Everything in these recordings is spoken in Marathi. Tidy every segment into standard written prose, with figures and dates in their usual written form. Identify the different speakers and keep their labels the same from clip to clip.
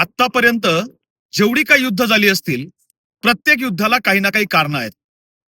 Speaker 1: आतापर्यंत जेवढी काही युद्ध झाली असतील, प्रत्येक युद्धाला काही ना काही कारण आहेत.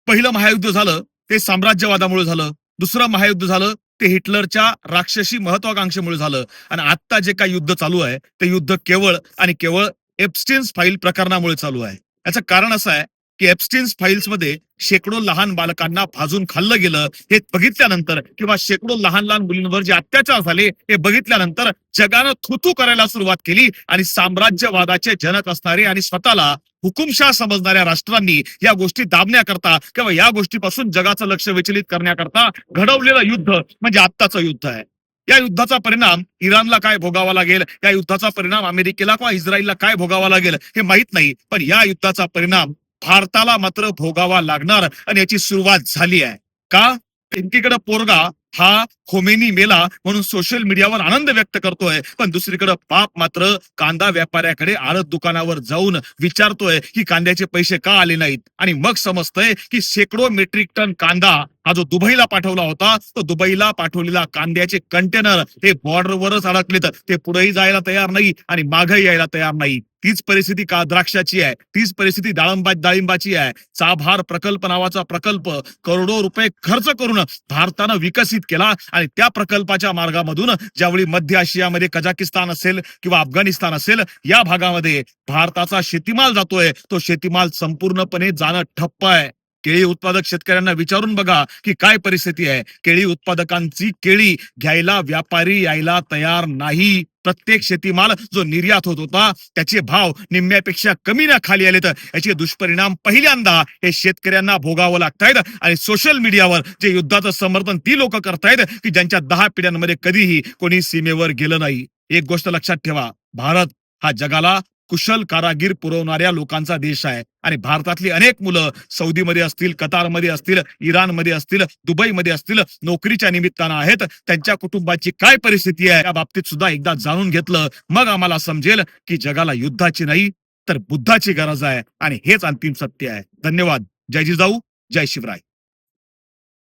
Speaker 1: पहिलं महायुद्ध झालं ते साम्राज्यवादामुळे झालं. दुसरं महायुद्ध झालं ते हिटलरच्या राक्षसी महत्वाकांक्षेमुळे झालं. आणि आता जे काही युद्ध चालू आहे ते युद्ध केवळ आणि केवळ एप्स्टीन्स फाईल प्रकरणामुळे चालू आहे. याचं कारण असं आहे की एप्स्टीन्स फाईल्समध्ये शेकडो लहान बालकांना भाजून खाल्लं गेलं हे बघितल्यानंतर, किंवा शेकडो लहान लहान मुलींवर जे अत्याचार झाले हे बघितल्यानंतर जगानं थुथू करायला सुरुवात केली. आणि साम्राज्यवादाचे जनक असणारे आणि स्वतःला हुकुमशाह समजणाऱ्या राष्ट्रांनी या गोष्टी दाबण्याकरता किंवा या गोष्टीपासून जगाचं लक्ष विचलित करण्याकरता घडवलेलं युद्ध म्हणजे आत्ताचं युद्ध आहे. या युद्धाचा परिणाम इराणला काय भोगावा लागेल, या युद्धाचा परिणाम अमेरिकेला किंवा इस्रायलला काय भोगावा लागेल हे माहित नाही, पण या युद्धाचा परिणाम भारताला मात्र भोगावा लागणार. आणि याची सुरुवात झाली आहे. का? एकीकडे पोरगा हा खोमेनी मेला म्हणून सोशल मीडियावर आनंद व्यक्त करतोय, पण दुसरीकडे बाप मात्र कांदा व्यापाऱ्याकडे आडत दुकानावर जाऊन विचारतोय की कांद्याचे पैसे का आले नाहीत. आणि मग समजतंय की शेकडो मेट्रिक टन कांदा हा जो दुबईला पाठवला होता, तो दुबईला पाठवलेला कांद्याचे कंटेनर हे बॉर्डरवरच अडकलेत. ते पुढेही जायला तयार नाही आणि मागेही यायला तयार नाही. तीच परिस्थिती का द्राक्षाची आहे, तीच परिस्थिती डाळिंबाची आहे. चाभार प्रकल्प नावाचा प्रकल्प करोडो रुपये खर्च करून भारतानं विकसित केला. आणि त्या प्रकल्पाच्या मार्गामधून ज्यावेळी मध्य आशियामध्ये कझाकिस्तान असेल किंवा अफगाणिस्तान असेल, या भागामध्ये भारताचा शेतीमाल जातोय, तो शेतीमाल संपूर्णपणे जाणं ठप्प आहे. केळी उत्पादक शेतकऱ्यांना विचारून बघा की काय परिस्थिती आहे. केळी उत्पादकांची केळी घ्यायला व्यापारी यायला तयार नाही. प्रत्येक शेतीमाल जो निर्यात होत होता त्याचे भाव निम्म्यापेक्षा कमी ना खाली आले, तर याचे दुष्परिणाम पहिल्यांदा हे शेतकऱ्यांना भोगावं लागतायत. आणि सोशल मीडियावर जे युद्धाचं समर्थन ती लोक करतायत की ज्यांच्या 10 पिढ्यांमध्ये कधीही कोणी सीमेवर गेलं नाही. एक गोष्ट लक्षात ठेवा, भारत हा जगाला कुशल कारागीर पुरवणाऱ्या लोकांचा देश आहे. आणि भारतातली अनेक मुलं सौदीमध्ये असतील, कतारमध्ये असतील, इराणमध्ये असतील, दुबईमध्ये असतील, नोकरीच्या निमित्तानं आहेत. त्यांच्या कुटुंबाची काय परिस्थिती आहे या बाबतीत सुद्धा एकदा जाणून घेतलं, मग आम्हाला समजेल की जगाला युद्धाची नाही तर बुद्धाची गरज आहे. आणि हेच अंतिम सत्य आहे. धन्यवाद. जय जिजाऊ, जय शिवराय.